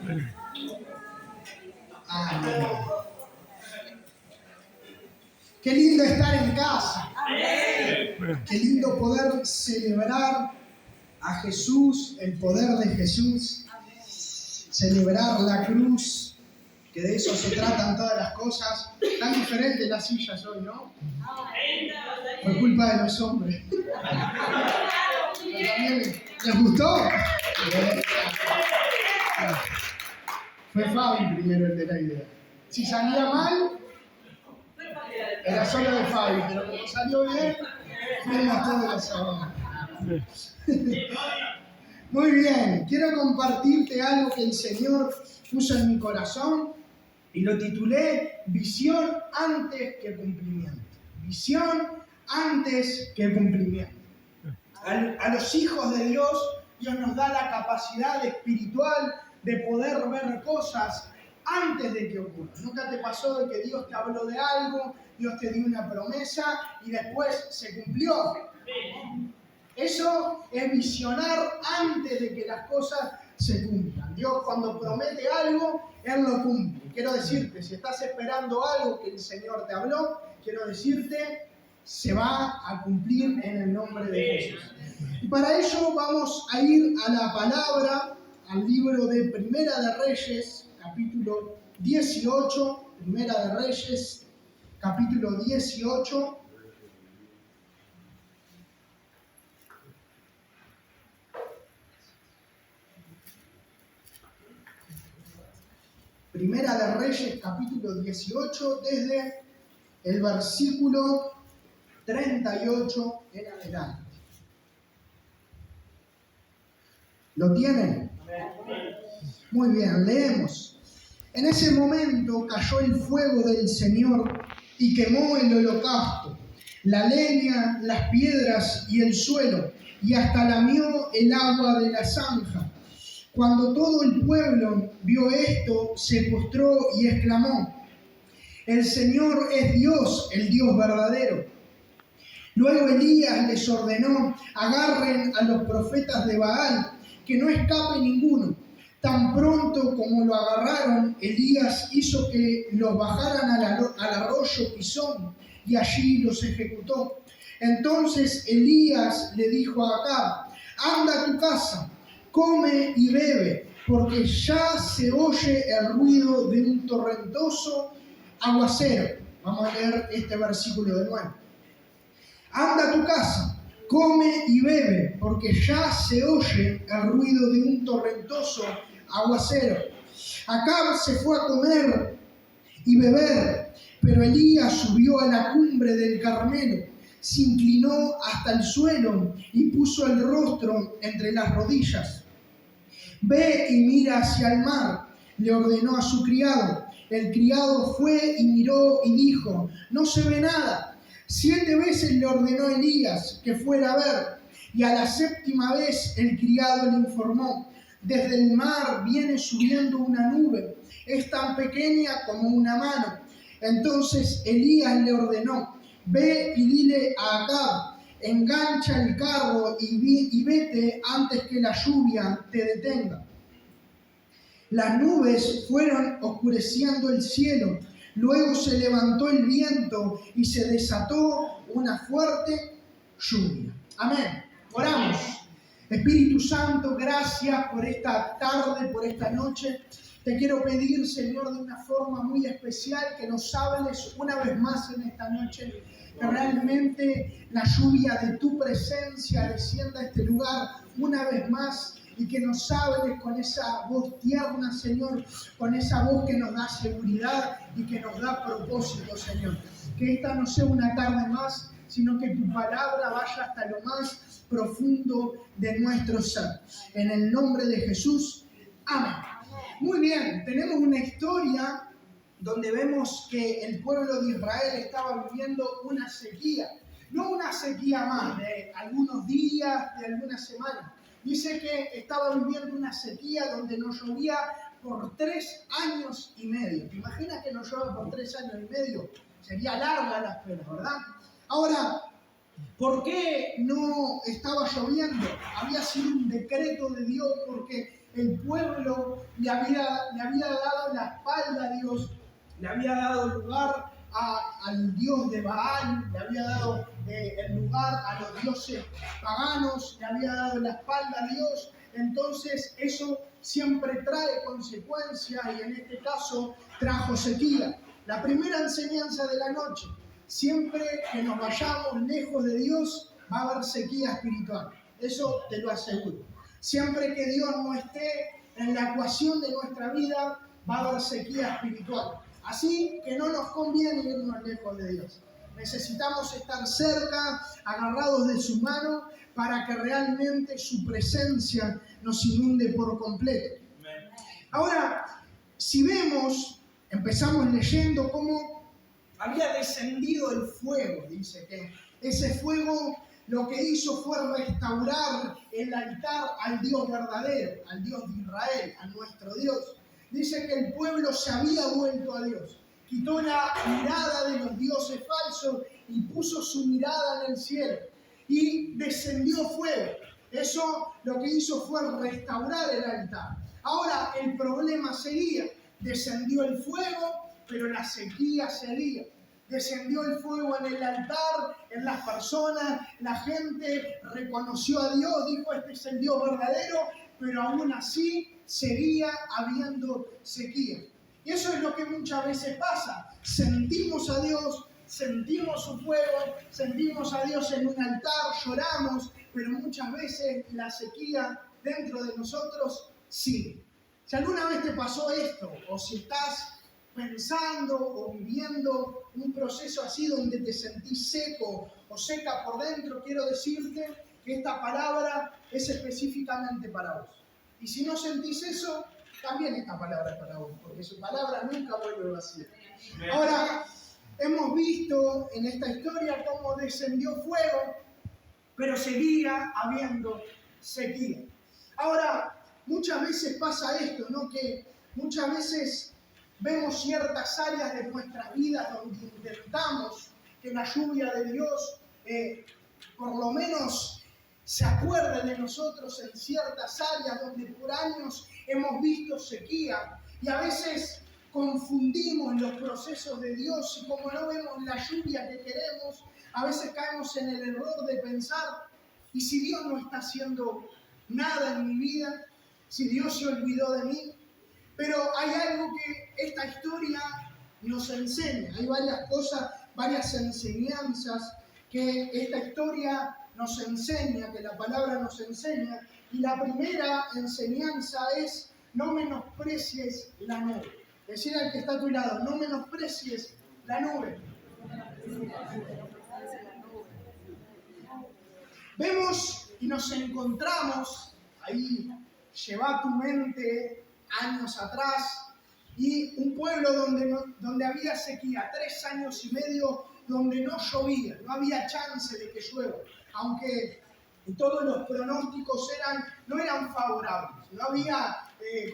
Amén. Qué lindo estar en casa. Amén. Qué lindo poder celebrar a Jesús, el poder de Jesús. Amén. Celebrar la cruz, que de eso se tratan todas las cosas. Tan diferentes las sillas hoy, ¿no? Fue culpa de los hombres. ¿Les gustó? Fue Fabi primero el de la idea. Si salía mal, era solo de Fabi, pero como salió bien, fuimos todos los sábados. Muy bien, quiero compartirte algo que el Señor puso en mi corazón y lo titulé Visión antes que cumplimiento. Visión antes que cumplimiento. A los hijos de Dios nos da la capacidad espiritual de poder ver cosas antes de que ocurran. ¿Nunca te pasó de que Dios te habló de algo, Dios te dio una promesa y después se cumplió? Eso es visionar antes de que las cosas se cumplan. Dios cuando promete algo, Él lo cumple. Quiero decirte, si estás esperando algo que el Señor te habló, quiero decirte, se va a cumplir en el nombre de Jesús. Y para ello vamos a ir a la palabra, al libro de Primera de Reyes, capítulo 18, Primera de Reyes, capítulo 18. Primera de Reyes, capítulo 18, desde el versículo 38 en adelante. ¿Lo tienen? Muy bien, leemos. En ese momento cayó el fuego del Señor y quemó el holocausto, la leña, las piedras y el suelo, y hasta lamió el agua de la zanja. Cuando todo el pueblo vio esto, se postró y exclamó: El Señor es Dios, el Dios verdadero. Luego Elías les ordenó: agarren a los profetas de Baal, que no escape ninguno. Tan pronto como lo agarraron, Elías hizo que los bajaran al arroyo Pisón y allí los ejecutó. Entonces Elías le dijo a Acab: anda a tu casa, come y bebe, porque ya se oye el ruido de un torrentoso aguacero. Vamos a leer este versículo de nuevo. Anda a tu casa, come y bebe, porque ya se oye el ruido de un torrentoso aguacero. Acab se fue a comer y beber, pero Elías subió a la cumbre del Carmelo, se inclinó hasta el suelo y puso el rostro entre las rodillas. Ve y mira hacia el mar, le ordenó a su criado. El criado fue y miró y dijo: no se ve nada. 7 veces le ordenó Elías que fuera a ver, y a la 7ª vez el criado le informó: desde el mar viene subiendo una nube, es tan pequeña como una mano. Entonces Elías le ordenó: ve y dile a Acab, engancha el carro y vete antes que la lluvia te detenga. Las nubes fueron oscureciendo el cielo. Luego se levantó el viento y se desató una fuerte lluvia. Amén. Oramos. Espíritu Santo, gracias por esta tarde, por esta noche. Te quiero pedir, Señor, de una forma muy especial que nos hables una vez más en esta noche. Que realmente la lluvia de tu presencia descienda a este lugar una vez más. Y que nos hables con esa voz tierna, Señor, con esa voz que nos da seguridad y que nos da propósito, Señor. Que esta no sea una tarde más, sino que tu palabra vaya hasta lo más profundo de nuestro ser. En el nombre de Jesús, amén. Muy bien, tenemos una historia donde vemos que el pueblo de Israel estaba viviendo una sequía. No una sequía más de algunos días, de algunas semanas. Dice que estaba viviendo una sequía donde no llovía por 3 años y medio. ¿Te imaginas que no llueva por 3 años y medio? Sería larga la espera, ¿verdad? Ahora, ¿por qué no estaba lloviendo? Había sido un decreto de Dios porque el pueblo le había dado la espalda a Dios, le había dado lugar al dios de Baal, le había dado el lugar a los dioses paganos, le había dado la espalda a Dios. Entonces eso siempre trae consecuencias y en este caso trajo sequía. La primera enseñanza de la noche: siempre que nos vayamos lejos de Dios va a haber sequía espiritual, eso te lo aseguro. Siempre que Dios no esté en la ecuación de nuestra vida va a haber sequía espiritual. Así que no nos conviene irnos lejos de Dios. Necesitamos estar cerca, agarrados de su mano, para que realmente su presencia nos inunde por completo. Ahora, si vemos, empezamos leyendo cómo había descendido el fuego. Dice que ese fuego lo que hizo fue restaurar el altar al Dios verdadero, al Dios de Israel, a nuestro Dios. Dice que el pueblo se había vuelto a Dios, quitó la mirada de los dioses falsos y puso su mirada en el cielo. Y descendió fuego. Eso lo que hizo fue restaurar el altar. Ahora el problema seguía. Descendió el fuego, pero la sequía seguía. Descendió el fuego en el altar, en las personas, la gente reconoció a Dios, dijo: este es el Dios verdadero, pero aún así seguía habiendo sequía. Y eso es lo que muchas veces pasa. Sentimos a Dios, sentimos su fuego, sentimos a Dios en un altar, lloramos, pero muchas veces la sequía dentro de nosotros sigue. Si alguna vez te pasó esto, o si estás pensando o viviendo un proceso así donde te sentís seco o seca por dentro, quiero decirte que esta palabra es específicamente para vos. Y si no sentís eso, también esta palabra es para vos, porque su palabra nunca vuelve vacía. Ahora, hemos visto en esta historia cómo descendió fuego, pero seguía habiendo sequía. Ahora, muchas veces pasa esto, ¿no? Que muchas veces vemos ciertas áreas de nuestras vidas donde intentamos que la lluvia de Dios por lo menos se acuerde de nosotros en ciertas áreas donde por años hemos visto sequía, y a veces confundimos los procesos de Dios, y como no vemos la lluvia que queremos, a veces caemos en el error de pensar: ¿y si Dios no está haciendo nada en mi vida? ¿Si Dios se olvidó de mí? Pero hay algo que esta historia nos enseña. Hay varias cosas, varias enseñanzas que esta historia nos enseña, que la palabra nos enseña. Y la primera enseñanza es: no menosprecies la nube. Decir al que está a tu lado: no menosprecies la nube. Vemos y nos encontramos ahí, lleva tu mente años atrás, y un pueblo donde había sequía, 3 años y medio donde no llovía, no había chance de que llueva, aunque todos los pronósticos no eran favorables. No había,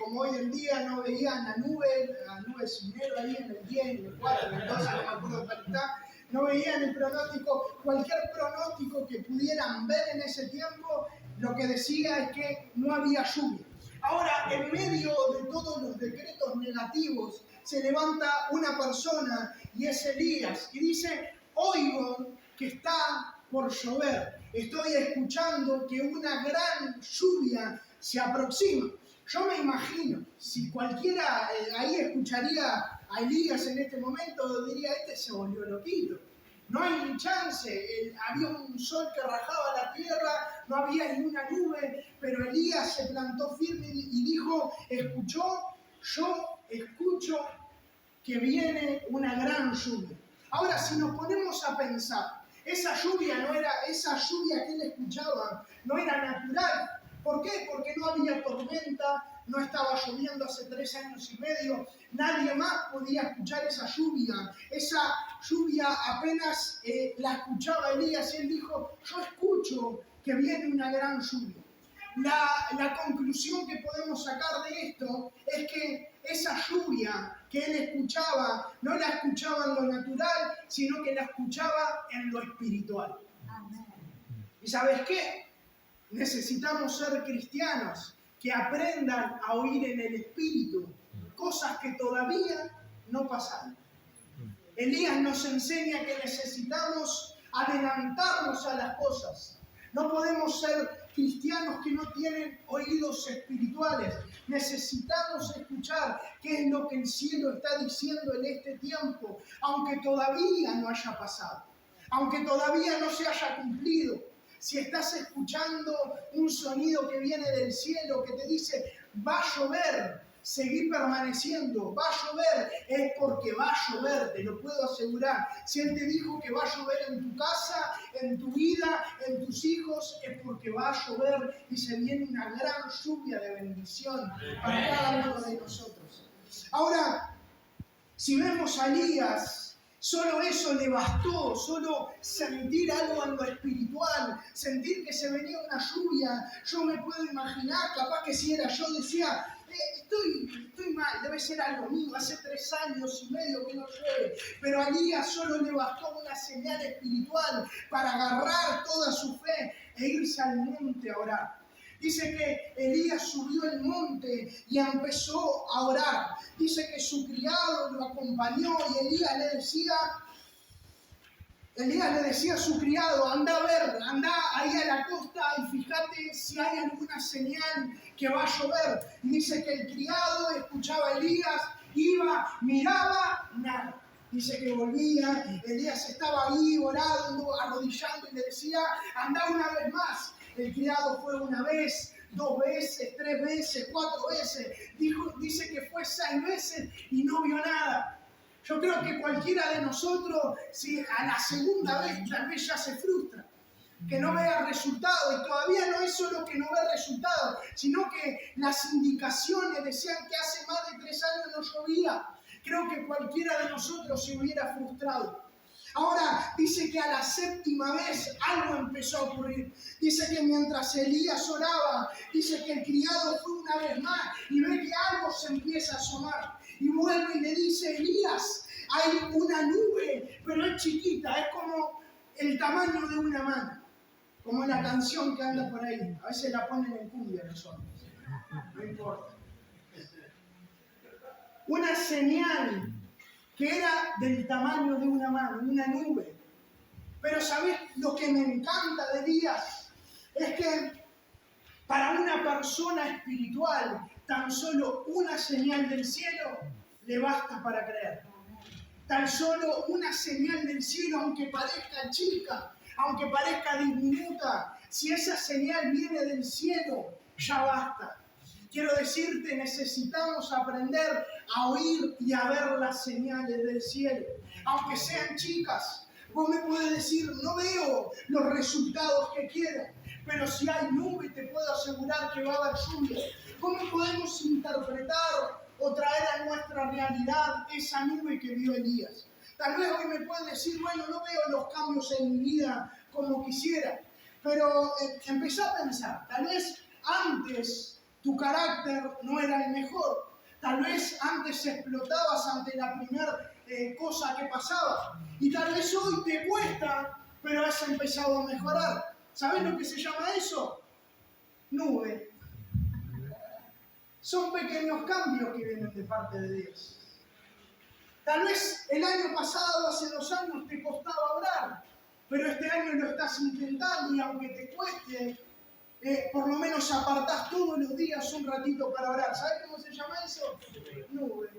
como hoy en día, no veían la nube Cinero ahí en el 10, en el 4, en el 12, no me acuerdo cuál está. No veían el pronóstico, cualquier pronóstico que pudieran ver en ese tiempo, lo que decía es que no había lluvia. Ahora, en medio de todos los decretos negativos, se levanta una persona, y es Elías, y dice: oigo que está por llover, estoy escuchando que una gran lluvia se aproxima. Yo me imagino, si cualquiera ahí escucharía a Elías en este momento, diría: este se volvió loquito. No hay ni chance, había un sol que rajaba la tierra, no había ninguna nube, pero Elías se plantó firme y dijo: yo escucho que viene una gran lluvia. Ahora, si nos ponemos a pensar, esa lluvia que él escuchaba no era natural. ¿Por qué? Porque no había tormenta, no estaba lloviendo hace 3 años y medio, nadie más podía escuchar esa lluvia. Esa lluvia apenas la escuchaba Elías, y él dijo: yo escucho que viene una gran lluvia. La conclusión que podemos sacar de esto es que esa lluvia que él escuchaba, no la escuchaba en lo natural, sino que la escuchaba en lo espiritual. Amén. ¿Y sabes qué? Necesitamos ser cristianos que aprendan a oír en el Espíritu cosas que todavía no pasaron. Elías nos enseña que necesitamos adelantarnos a las cosas. No podemos ser cristianos que no tienen oídos espirituales. Necesitamos escuchar qué es lo que el cielo está diciendo en este tiempo, aunque todavía no haya pasado, aunque todavía no se haya cumplido. Si estás escuchando un sonido que viene del cielo que te dice, va a llover, seguí permaneciendo, va a llover, es porque va a llover, te lo puedo asegurar. Si Él te dijo que va a llover en tu casa, en tu vida, en tus hijos, es porque va a llover y se viene una gran lluvia de bendición para cada uno de nosotros. Ahora, si vemos a Elías, solo eso le bastó, solo sentir algo en lo espiritual, sentir que se venía una lluvia. Yo me puedo imaginar, capaz que si era yo decía, estoy mal, debe ser algo mío, hace 3 años y medio que no llueve. Pero a Elías solo le bastó una señal espiritual para agarrar toda su fe e irse al monte a orar. Dice que Elías subió el monte y empezó a orar. Dice que su criado lo acompañó y Elías le decía a su criado, anda a ver, anda ahí a la costa y fíjate si hay alguna señal que va a llover. Y dice que el criado escuchaba a Elías, iba, miraba, nada. Dice que volvía, Elías estaba ahí orando, arrodillando y le decía, anda una vez más. El criado fue 1 vez, 2 veces, 3 veces, 4 veces. Dice que fue 6 veces y no vio nada. Yo creo que cualquiera de nosotros, si a la segunda vez tal vez ya se frustra, que no vea resultados. Y todavía no es solo que no vea resultados, sino que las indicaciones decían que hace más de 3 años no llovía. Creo que cualquiera de nosotros se hubiera frustrado. Ahora dice que a la 7ª vez algo empezó a ocurrir. Dice que mientras Elías oraba, dice que el criado fue 1 vez más y ve que algo se empieza a asomar. Y vuelve y le dice, Elías, hay una nube, pero es chiquita, es como el tamaño de una mano. Como la canción que anda por ahí. A veces la ponen en cumbia los hombres. No importa. Una señal que era del tamaño de una mano, una nube. Pero ¿sabes lo que me encanta de Elías? Es que para una persona espiritual, tan solo una señal del cielo le basta para creer. Tan solo una señal del cielo, aunque parezca chica, aunque parezca diminuta, si esa señal viene del cielo, ya basta. Quiero decirte, necesitamos aprender a oír y a ver las señales del cielo, aunque sean chicas. Vos me puedes decir, no veo los resultados que quiero, pero si hay nube, te puedo asegurar que va a haber lluvia. ¿Cómo podemos interpretar o traer a nuestra realidad esa nube que vio Elías? Tal vez hoy me puedes decir, bueno, no veo los cambios en mi vida como quisiera, pero empezá a pensar, tal vez antes tu carácter no era el mejor. Tal vez antes explotabas ante la primera cosa que pasaba. Y tal vez hoy te cuesta, pero has empezado a mejorar. ¿Sabes lo que se llama eso? Nube. Son pequeños cambios que vienen de parte de Dios. Tal vez el año pasado, hace 2 años, te costaba orar, pero este año lo estás intentando y aunque te cueste, por lo menos apartás todos los días un ratito para orar. ¿Sabes cómo se llama eso? Nube.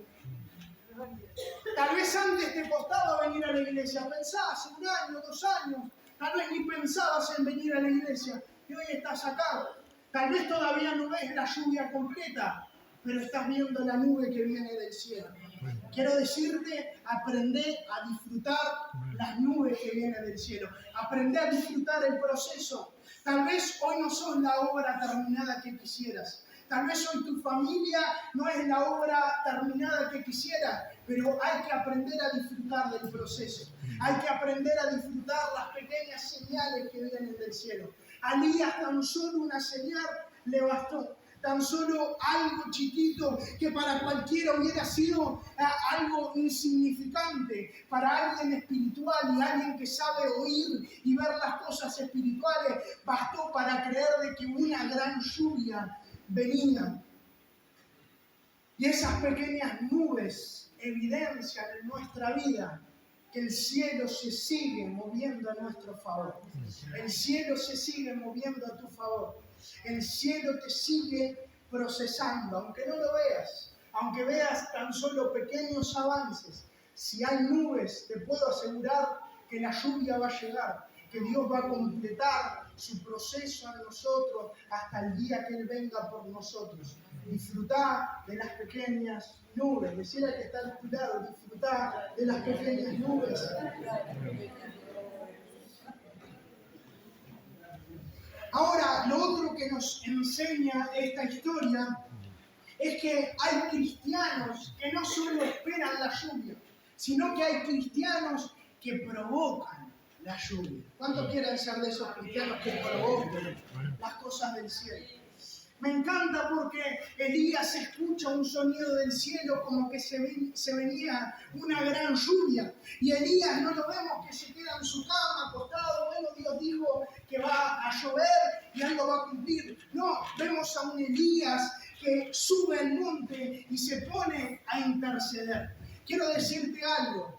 Tal vez antes te costaba venir a la iglesia. Pensabas hace 1 año, 2 años. Tal vez ni pensabas en venir a la iglesia. Y hoy estás acá. Tal vez todavía no ves la lluvia completa, pero estás viendo la nube que viene del cielo. Quiero decirte, aprende a disfrutar las nubes que vienen del cielo. Aprende a disfrutar el proceso. Tal vez hoy no sos la obra terminada que quisieras. Tal vez hoy tu familia no es la obra terminada que quisieras, pero hay que aprender a disfrutar del proceso. Hay que aprender a disfrutar las pequeñas señales que vienen del cielo. A Elías tan solo una señal le bastó. Tan solo algo chiquito que para cualquiera hubiera sido algo insignificante, para alguien espiritual y alguien que sabe oír y ver las cosas espirituales, bastó para creer de que una gran lluvia venía. Y esas pequeñas nubes evidencian en nuestra vida que el cielo se sigue moviendo a nuestro favor. El cielo se sigue moviendo a tu favor. El cielo te sigue procesando, aunque no lo veas, aunque veas tan solo pequeños avances. Si hay nubes, te puedo asegurar que la lluvia va a llegar, que Dios va a completar su proceso en nosotros hasta el día que Él venga por nosotros. Disfrutá de las pequeñas nubes. Decirle al que está a tu lado, disfrutá de las pequeñas nubes. Ahora, lo otro que nos enseña esta historia es que hay cristianos que no solo esperan la lluvia, sino que hay cristianos que provocan la lluvia. ¿Cuántos quieren ser de esos cristianos que provocan las cosas del cielo? Me encanta porque Elías escucha un sonido del cielo como que se venía una gran lluvia. Y Elías no lo vemos que se queda en su cama acostado. Bueno, Dios dijo que va a llover y Él lo va a cumplir. No, vemos a un Elías que sube al monte y se pone a interceder. Quiero decirte algo,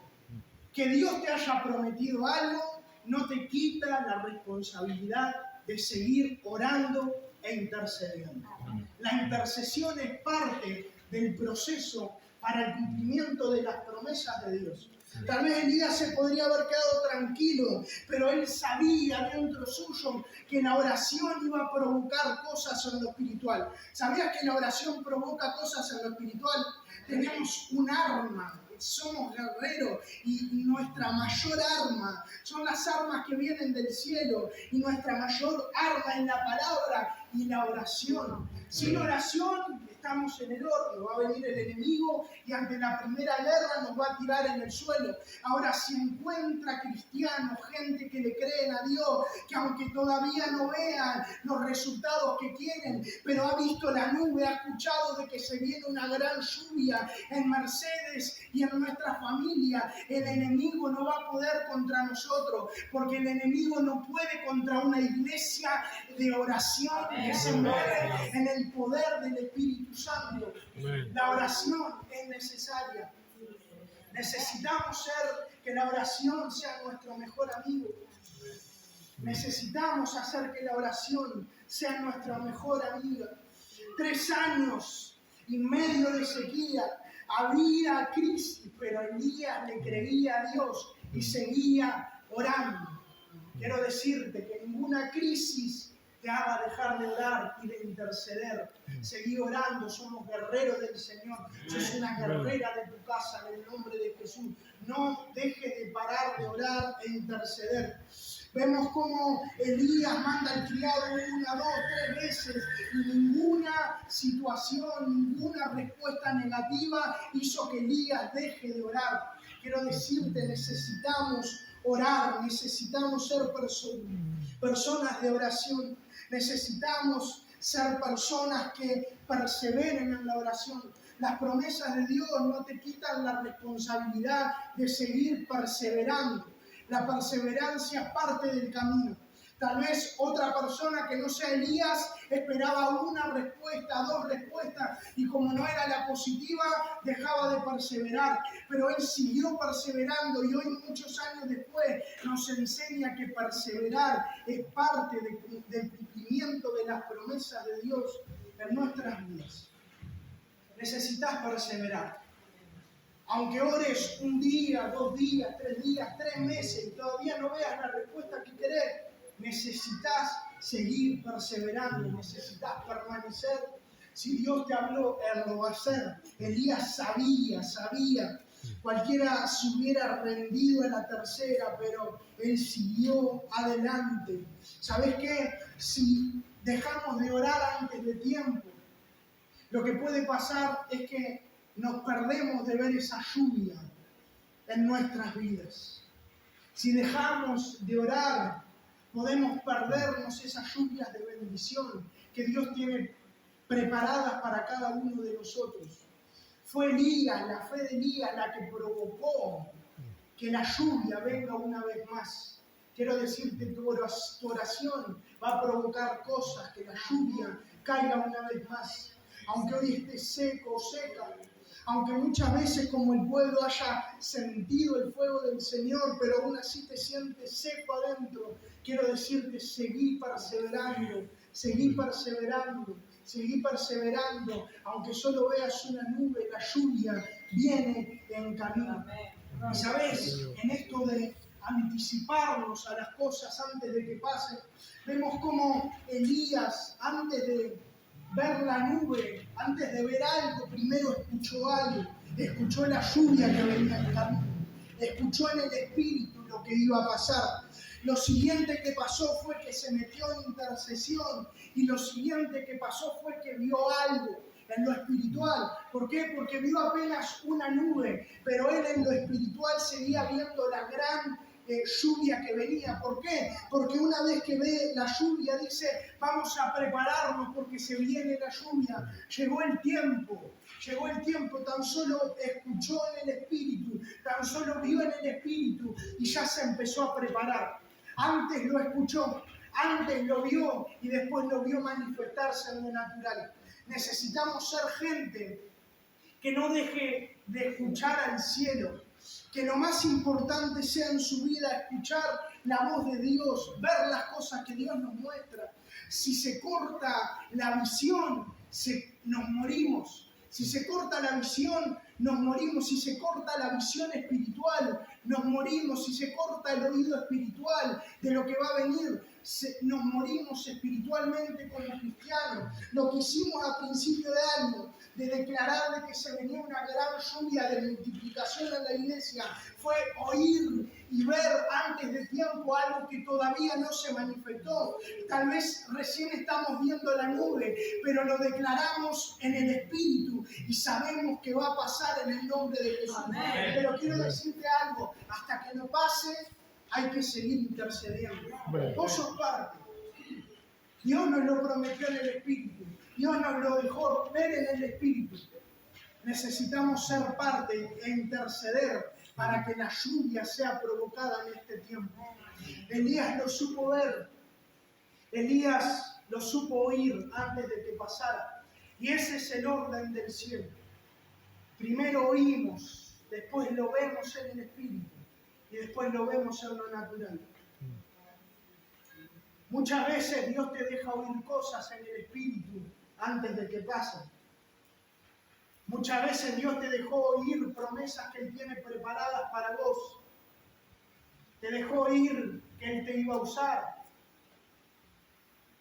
que Dios te haya prometido algo no te quita la responsabilidad de seguir orando e intercediendo. La intercesión es parte del proceso para el cumplimiento de las promesas de Dios. Tal vez Elías se podría haber quedado tranquilo, pero él sabía dentro suyo que la oración iba a provocar cosas en lo espiritual. ¿Sabías que la oración provoca cosas en lo espiritual? Tenemos un arma. Somos guerreros y nuestra mayor arma son las armas que vienen del cielo y nuestra mayor arma es la palabra y la oración. Sin oración estamos en el horno, va a venir el enemigo y ante la primera guerra nos va a tirar en el suelo. Ahora, si encuentra cristianos, gente que le creen a Dios, que aunque todavía no vean los resultados que quieren, pero ha visto la nube, ha escuchado de que se viene una gran lluvia en Mercedes y en nuestra familia, el enemigo no va a poder contra nosotros, porque el enemigo no puede contra una iglesia de oración que se mueve en el poder del Espíritu Santo. La oración es necesaria. Necesitamos que la oración sea nuestro mejor amigo. Necesitamos hacer que la oración sea nuestra mejor amiga. 3 años y medio de sequía. Había crisis, pero Elías le creía a Dios y seguía orando. Quiero decirte que ninguna crisis te haga dejar de orar y de interceder. Seguí orando, somos guerreros del Señor. Sos una guerrera de tu casa en el nombre de Jesús. No dejes de parar de orar e interceder. Vemos cómo Elías manda al criado 1, 2, 3 veces y ninguna situación, ninguna respuesta negativa hizo que Elías deje de orar. Quiero decirte, necesitamos orar, necesitamos ser personas de oración, necesitamos ser personas que perseveren en la oración. Las promesas de Dios no te quitan la responsabilidad de seguir perseverando. La perseverancia es parte del camino. Tal vez otra persona que no sea Elías esperaba una respuesta, 2 respuestas, y como no era la positiva, dejaba de perseverar. Pero él siguió perseverando y hoy, muchos años después, nos enseña que perseverar es parte del cumplimiento de las promesas de Dios en nuestras vidas. Necesitas perseverar. Aunque ores 1 día, 2 días, 3 días, 3 meses y todavía no veas la respuesta que querés, necesitas seguir perseverando, necesitas permanecer. Si Dios te habló, Él lo va a hacer. Elías sabía. Cualquiera se hubiera rendido en la tercera, pero él siguió adelante. ¿Sabes qué? Si dejamos de orar antes de tiempo, lo que puede pasar es que nos perdemos de ver esa lluvia en nuestras vidas. Si dejamos de orar, podemos perdernos esas lluvias de bendición que Dios tiene preparadas para cada uno de nosotros. Fue Elías, la fe de Elías, la que provocó que la lluvia venga una vez más. Quiero decirte, tu oración va a provocar cosas que la lluvia caiga una vez más. Aunque hoy esté seco o seca, aunque muchas veces como el pueblo haya sentido el fuego del Señor, pero aún así te sientes seco adentro, quiero decirte, seguí perseverando, seguí perseverando, seguí perseverando, aunque solo veas una nube, la lluvia viene en camino. Y sabes, en esto de anticiparnos a las cosas antes de que pasen, vemos como Elías, antes de ver la nube, antes de ver algo, primero escuchó algo, escuchó la lluvia que venía en camino, escuchó en el espíritu lo que iba a pasar. Lo siguiente que pasó fue que se metió en intercesión y lo siguiente que pasó fue que vio algo en lo espiritual. ¿Por qué? Porque vio apenas una nube, pero él en lo espiritual seguía viendo la gran lluvia que venía. ¿Por qué? Porque una vez que ve la lluvia dice, vamos a prepararnos porque se viene la lluvia. Llegó el tiempo, tan solo escuchó en el espíritu, tan solo vio en el espíritu y ya se empezó a preparar. Antes lo escuchó, antes lo vio y después lo vio manifestarse en lo natural. Necesitamos ser gente que no deje de escuchar al cielo, que lo más importante sea en su vida escuchar la voz de Dios, ver las cosas que Dios nos muestra. Si se corta la visión, nos morimos. Si se corta la visión, nos morimos. Si se corta la visión espiritual, nos morimos. Si se corta el oído espiritual de lo que va a venir, nos morimos espiritualmente como cristianos. Lo que hicimos a principio de año, de declarar de que se venía una gran lluvia de multiplicación en la iglesia, fue oír y ver antes de tiempo algo que todavía no se manifestó. Tal vez recién estamos viendo la nube, pero lo declaramos en el Espíritu y sabemos que va a pasar en el nombre de Jesús. Amén. Pero quiero decirte algo, hasta que no pase, hay que seguir intercediendo. Vos sos parte. Dios nos lo prometió en el Espíritu. Dios nos lo dejó ver en el Espíritu. Necesitamos ser parte e interceder para que la lluvia sea provocada en este tiempo. Elías lo supo ver. Elías lo supo oír antes de que pasara. Y ese es el orden del cielo. Primero oímos, después lo vemos en el Espíritu y después lo vemos en lo natural. Muchas veces Dios te deja oír cosas en el Espíritu antes de que pasen. Muchas veces Dios te dejó oír promesas que Él tiene preparadas para vos. Te dejó oír que Él te iba a usar.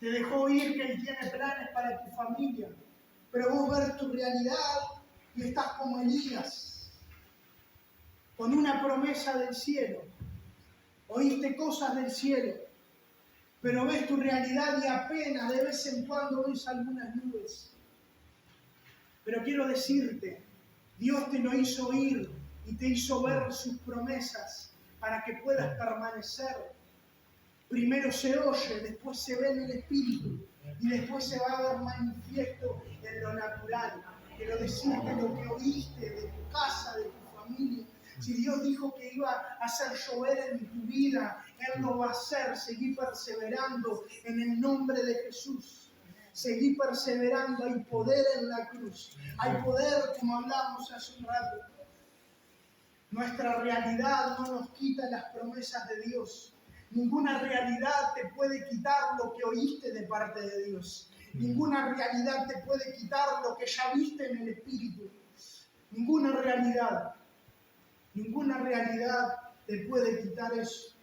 Te dejó oír que Él tiene planes para tu familia. Pero vos ves tu realidad y estás como Elías, con una promesa del cielo. Oíste cosas del cielo, pero ves tu realidad y apenas de vez en cuando ves algunas nubes. Pero quiero decirte, Dios te lo hizo oír y te hizo ver sus promesas para que puedas permanecer. Primero se oye, después se ve en el Espíritu y después se va a ver manifiesto en lo natural. Quiero decirte lo que oíste de tu casa, de tu familia. Si Dios dijo que iba a hacer llover en tu vida, Él lo va a hacer. Seguí perseverando en el nombre de Jesús. Seguí perseverando, hay poder en la cruz. Hay poder, como hablamos hace un rato. Nuestra realidad no nos quita las promesas de Dios. Ninguna realidad te puede quitar lo que oíste de parte de Dios. Ninguna realidad te puede quitar lo que ya viste en el Espíritu. Ninguna realidad te puede quitar eso.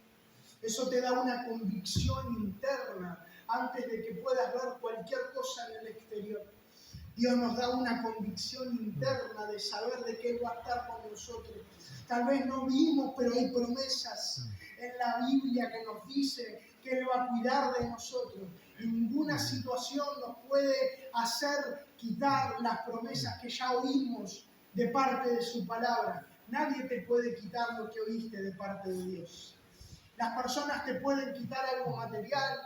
Eso te da una convicción interna antes de que puedas ver cualquier cosa en el exterior. Dios nos da una convicción interna de saber de que Él va a estar con nosotros. Tal vez no vimos, pero hay promesas en la Biblia que nos dice que Él va a cuidar de nosotros. Y ninguna situación nos puede hacer quitar las promesas que ya oímos de parte de su palabra. Nadie te puede quitar lo que oíste de parte de Dios. Las personas te pueden quitar algo material.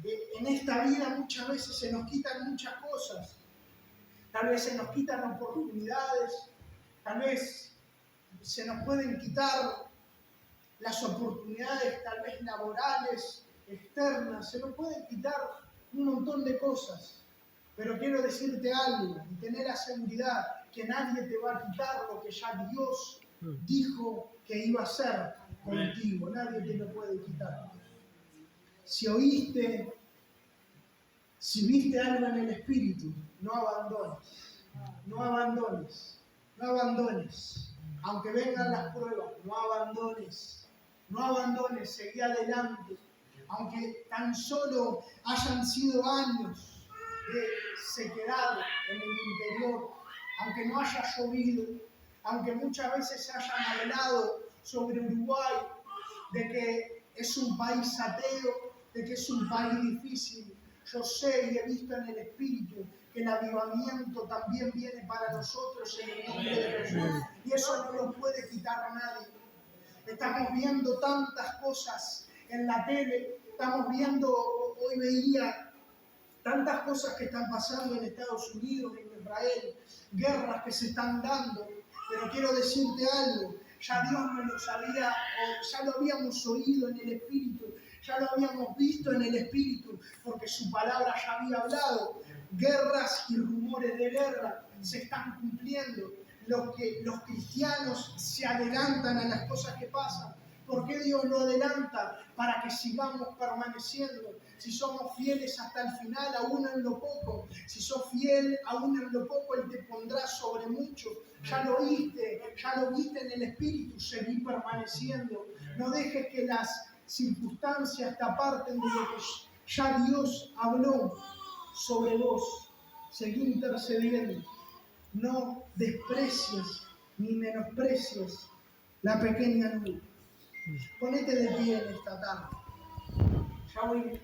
En esta vida muchas veces se nos quitan muchas cosas. Tal vez se nos quitan oportunidades, tal vez se nos pueden quitar las oportunidades, tal vez laborales, externas, se nos pueden quitar un montón de cosas. Pero quiero decirte algo y tener la seguridad que nadie te va a quitar lo que ya Dios dijo que iba a hacer contigo. Nadie te lo puede quitar. Si viste algo en el Espíritu, no abandones. No abandones. No abandones. Aunque vengan las pruebas, no abandones. No abandones, seguí adelante. Aunque tan solo hayan sido años de sequedad en el interior, aunque no haya llovido, aunque muchas veces se hayan hablado sobre Uruguay, de que es un país ateo, de que es un país difícil, yo sé y he visto en el Espíritu que el avivamiento también viene para nosotros en el nombre de Jesús, y eso no lo puede quitar nadie. Estamos viendo tantas cosas en la tele, estamos viendo, hoy veía tantas cosas que están pasando en Estados Unidos, en Israel, guerras que se están dando, pero quiero decirte algo, ya Dios nos lo sabía, o ya lo habíamos oído en el Espíritu, ya lo habíamos visto en el Espíritu, porque su palabra ya había hablado. Guerras y rumores de guerra se están cumpliendo. Los cristianos se adelantan a las cosas que pasan. ¿Por qué Dios lo adelanta? Para que sigamos permaneciendo. Si somos fieles hasta el final, aún en lo poco. Si sos fiel, aún en lo poco, Él te pondrá sobre mucho. Ya lo viste en el Espíritu, seguí permaneciendo. No dejes que las circunstancias te aparten de lo que ya Dios habló sobre vos. Seguí intercediendo. No desprecies ni menosprecies la pequeña nube. Ponete de pie en esta tarde. Ya voy